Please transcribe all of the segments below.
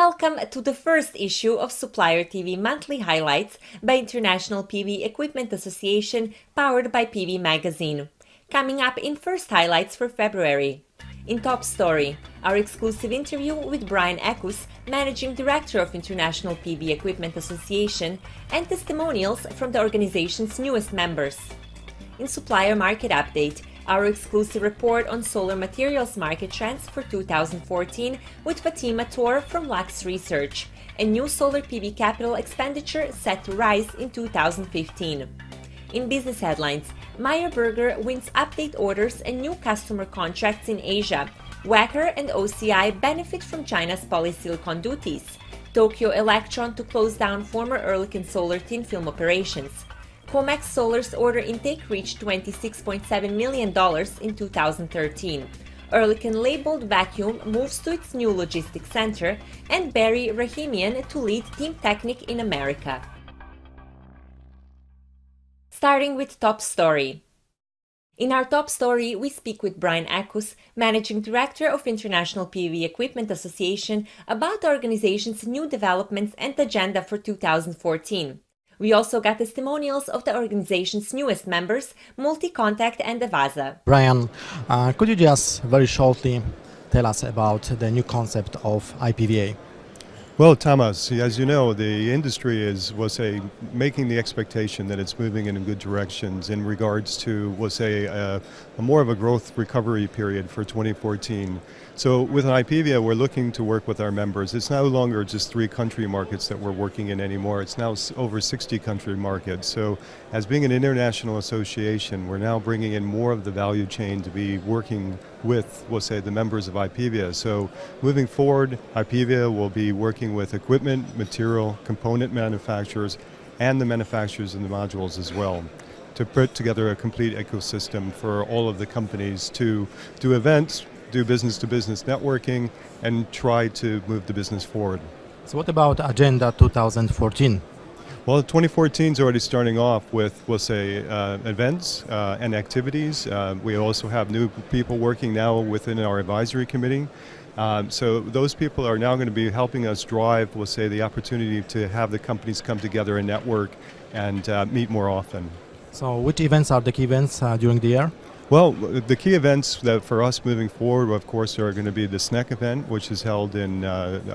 Welcome to the first issue of Supplier TV Monthly Highlights by International PV Equipment Association, powered by PV Magazine. Coming up in first highlights for February. In top story, our exclusive interview with Brian Ekus, Managing Director of International PV Equipment Association, and testimonials from the organization's newest members. In Supplier Market Update, our exclusive report on solar materials market trends for 2014 with Fatima Tor from Lux Research, a new solar PV capital expenditure set to rise in 2015. In business headlines, Meyer Burger wins update orders and new customer contracts in Asia. Wacker and OCI benefit from China's polysilicon duties. Tokyo Electron to close down former Oerlikon Solar thin film operations. Komax Solar's order intake reached $26.7 million in 2013. Oerlikon Leybold Vacuum Moves to its new logistics center, and Rahimian to lead Teamtechnik in America. Starting with top story. In our top story, we speak with Brian Ekus, Managing Director of International PV Equipment Association, about the organization's new developments and agenda for 2014. We also got testimonials of the organization's newest members, Multi-Contact and EVASA. Brian, could you just very shortly tell us about the new concept of ipvea? Well, Thomas, as you know, the industry was making the expectation that it's moving in good directions in regards to, a more of a growth recovery period for 2014. So with ipvea, we're looking to work with our members. It's no longer just 3 country markets that we're working in anymore. It's now over 60 country markets. So as being an international association, we're now bringing in more of the value chain to be working with, the members of ipvea. So moving forward, ipvea will be working with equipment, material, component manufacturers, and the manufacturers in the modules as well, to put together a complete ecosystem for all of the companies to do events, do business-to-business networking, and try to move the business forward. So what about Agenda 2014? Well, 2014 is already starting off with, events and activities. We also have new people working now within our advisory committee. So those people are now going to be helping us drive, the opportunity to have the companies come together and network and meet more often. So which events are the key events during the year? Well, the key events that for us moving forward, of course, are going to be the SNEC event, which is held in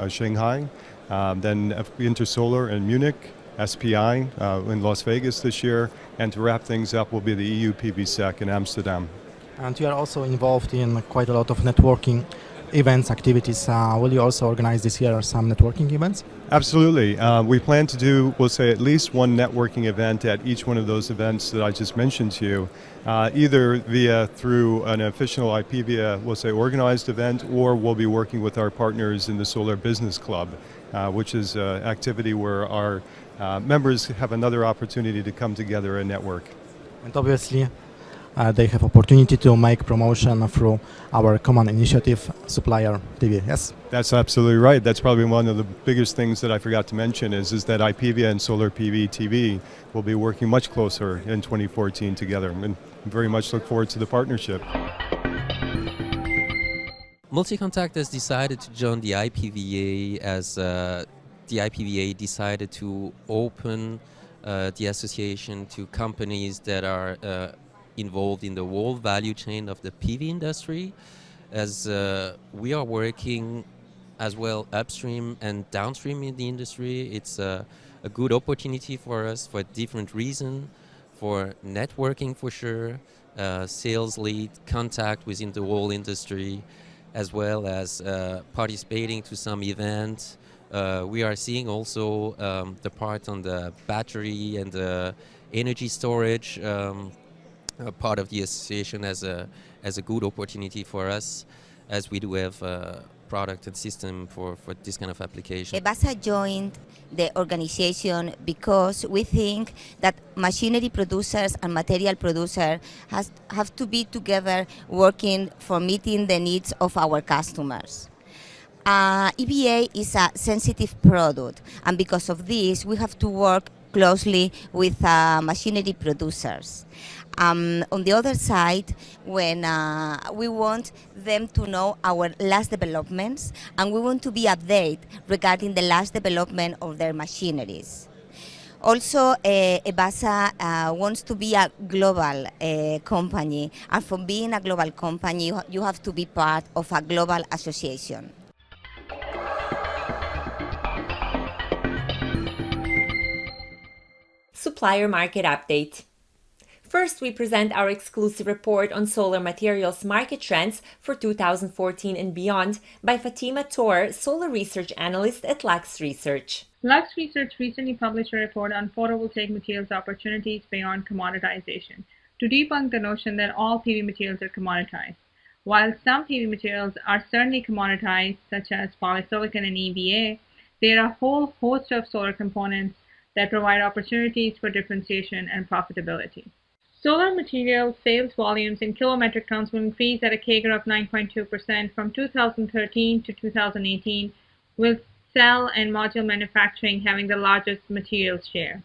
Shanghai, then Intersolar in Munich, SPI in Las Vegas this year, and to wrap things up will be the EU PV SEC in Amsterdam. And you are also involved in quite a lot of networking events, activities. Will you also organize this year some networking events? Absolutely. We plan to do, at least one networking event at each one of those events that I just mentioned to you, either through an official ipvea, organized event, or we'll be working with our partners in the Solar Business Club, which is an activity where our members have another opportunity to come together and network. And obviously, they have opportunity to make promotion through our common initiative, Supplier TV, yes? That's absolutely right. That's probably one of the biggest things that I forgot to mention is that ipvea and Solar PV TV will be working much closer in 2014 together, and very much look forward to the partnership. Multi-Contact has decided to join the ipvea as the ipvea decided to open the association to companies that are involved in the whole value chain of the PV industry, as we are working as well upstream and downstream in the industry. It's a good opportunity for us for different reasons, for networking for sure, sales lead, contact within the whole industry, as well as participating to some events. We are seeing also the part on the battery and the energy storage part of the association as a good opportunity for us, as we do have a product and system for this kind of application. EVASA joined the organization because we think that machinery producers and material producers have to be together working for meeting the needs of our customers. EVA is a sensitive product, and because of this we have to work closely with machinery producers. On the other side, when we want them to know our last developments, and we want to be updated regarding the last development of their machineries. Also, EVASA wants to be a global company, and for being a global company, you have to be part of a global association. Supplier Market Update. First, we present our exclusive report on solar materials market trends for 2014 and beyond by Fatima Tor, solar research analyst at Lux Research. Lux Research recently published a report on photovoltaic materials opportunities beyond commoditization to debunk the notion that all PV materials are commoditized. While some PV materials are certainly commoditized, such as polysilicon and EVA, there are a whole host of solar components that provide opportunities for differentiation and profitability. Solar material sales volumes in kilometric tons will increase at a CAGR of 9.2% from 2013 to 2018, with cell and module manufacturing having the largest materials share.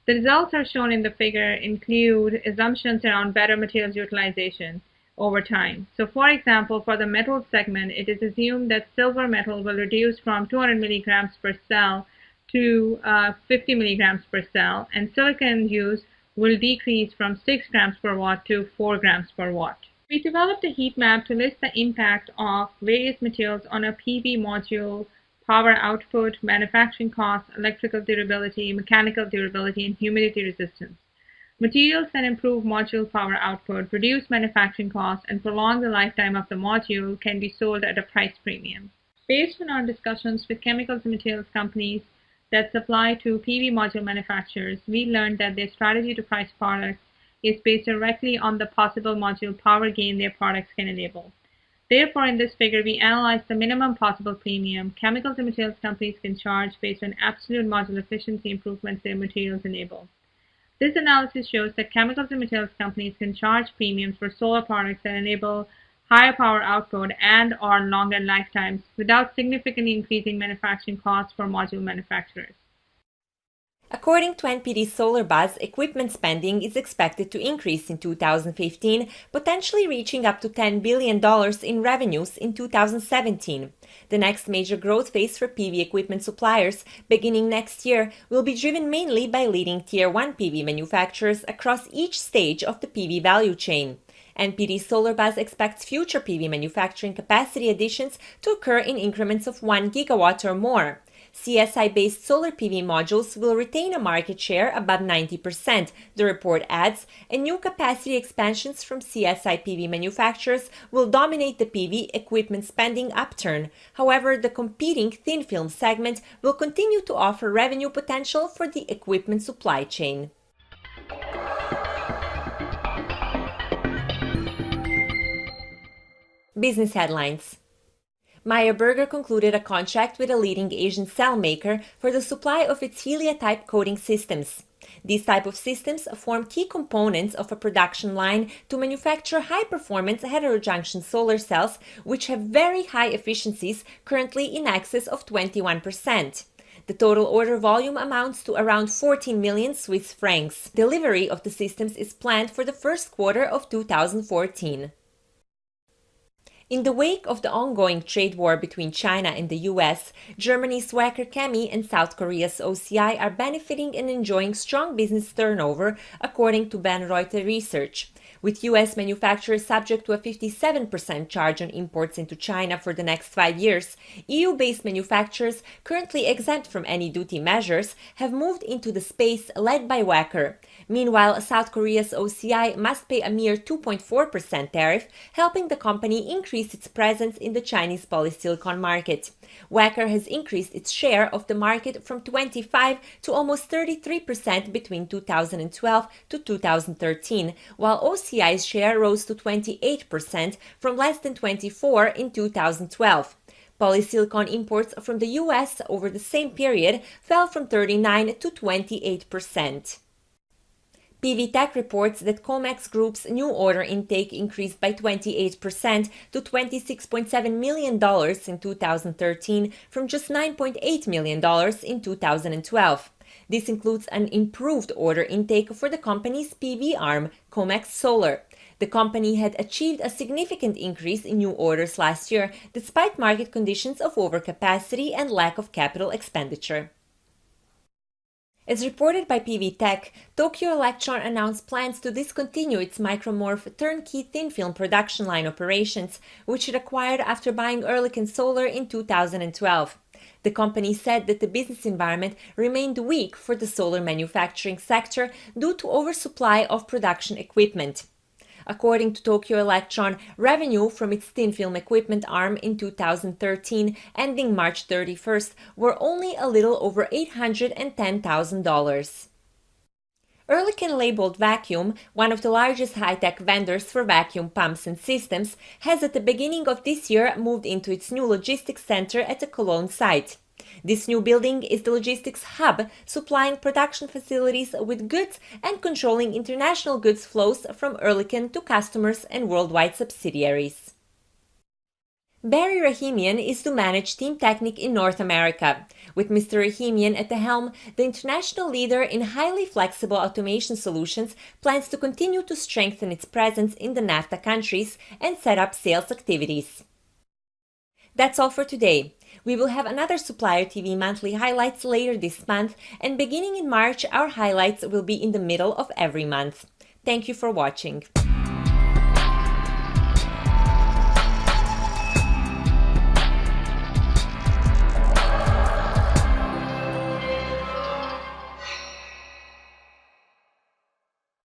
The results are shown in the figure include assumptions around better materials utilization over time. So for example, for the metal segment, it is assumed that silver metal will reduce from 200 milligrams per cell to 50 milligrams per cell, and silicon use will decrease from 6 grams per watt to 4 grams per watt. We developed a heat map to list the impact of various materials on a PV module power output, manufacturing costs, electrical durability, mechanical durability, and humidity resistance. Materials that improve module power output, reduce manufacturing costs, and prolong the lifetime of the module can be sold at a price premium. Based on our discussions with chemicals and materials companies that supply to PV module manufacturers, we learned that their strategy to price products is based directly on the possible module power gain their products can enable. Therefore, in this figure, we analyzed the minimum possible premium chemicals and materials companies can charge based on absolute module efficiency improvements their materials enable. This analysis shows that chemicals and materials companies can charge premiums for solar products that enable higher power output and/or longer lifetimes without significantly increasing manufacturing costs for module manufacturers. According to NPD Solar Buzz, equipment spending is expected to increase in 2015, potentially reaching up to $10 billion in revenues in 2017. The next major growth phase for PV equipment suppliers, beginning next year, will be driven mainly by leading Tier 1 PV manufacturers across each stage of the PV value chain. NPD Solar Buzz expects future PV manufacturing capacity additions to occur in increments of 1 gigawatt or more. CSI-based solar PV modules will retain a market share above 90%, the report adds, and new capacity expansions from CSI PV manufacturers will dominate the PV equipment spending upturn. However, the competing thin film segment will continue to offer revenue potential for the equipment supply chain. Business headlines. Meyer Burger concluded a contract with a leading Asian cell maker for the supply of its Helia-type coating systems. These type of systems form key components of a production line to manufacture high-performance heterojunction solar cells, which have very high efficiencies, currently in excess of 21%. The total order volume amounts to around 14 million Swiss francs. Delivery of the systems is planned for the first quarter of 2014. In the wake of the ongoing trade war between China and the US, Germany's Wacker and South Korea's OCI are benefiting and enjoying strong business turnover, according to Ben Reuter Research. With US manufacturers subject to a 57% charge on imports into China for the next 5 years, EU-based manufacturers, currently exempt from any duty measures, have moved into the space led by Wacker. Meanwhile, South Korea's OCI must pay a mere 2.4% tariff, helping the company increase its presence in the Chinese polysilicon market. Wacker has increased its share of the market from 25 to almost 33% between 2012 to 2013, while OCI's share rose to 28% from less than 24% in 2012. Polysilicon imports from the US over the same period fell from 39 to 28%. PV Tech reports that Komax Group's new order intake increased by 28% to $26.7 million in 2013 from just $9.8 million in 2012. This includes an improved order intake for the company's PV arm, Komax Solar. The company had achieved a significant increase in new orders last year, despite market conditions of overcapacity and lack of capital expenditure. As reported by PV Tech, Tokyo Electron announced plans to discontinue its micromorph turnkey thin film production line operations, which it acquired after buying Oerlikon Solar in 2012. The company said that the business environment remained weak for the solar manufacturing sector due to oversupply of production equipment. According to Tokyo Electron, revenue from its thin film equipment arm in 2013, ending March 31st, were only a little over $810,000. Oerlikon Leybold Vacuum, one of the largest high-tech vendors for vacuum pumps and systems, has at the beginning of this year moved into its new logistics center at the Cologne site. This new building is the logistics hub, supplying production facilities with goods and controlling international goods flows from Oerlikon to customers and worldwide subsidiaries. Barry Rahimian is to manage Teamtechnik in North America. With Mr. Rahimian at the helm, the international leader in highly flexible automation solutions plans to continue to strengthen its presence in the NAFTA countries and set up sales activities. That's all for today. We will have another Supplier TV Monthly highlights later this month, and beginning in March, our highlights will be in the middle of every month. Thank you for watching.